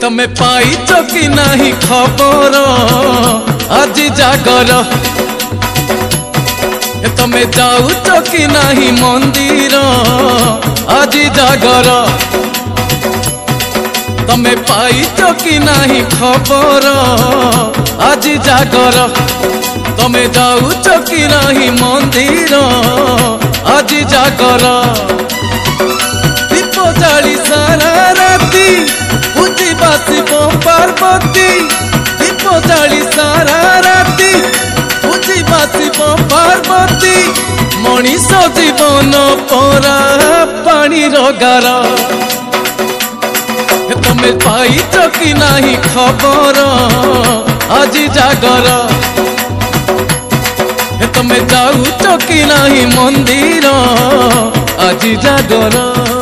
तमे पाइच कि नहीं खबर आज जागर तमे जाऊच कि नहीं मंदिर आज जागर तमे पाइच कि नहीं खबर आज जागर तमे जाऊच कि नहीं मंदिर आज जागर दीप जाली सारा राती पूजी बासिब पार्वती दीप जाली सारा राती पूजी बासिब पार्वती मनीष जीवन परा पानी गार तमे पाइच कि नहीं खबर आज जागर तमे जाऊच कि नहीं मंदिर आज जागर।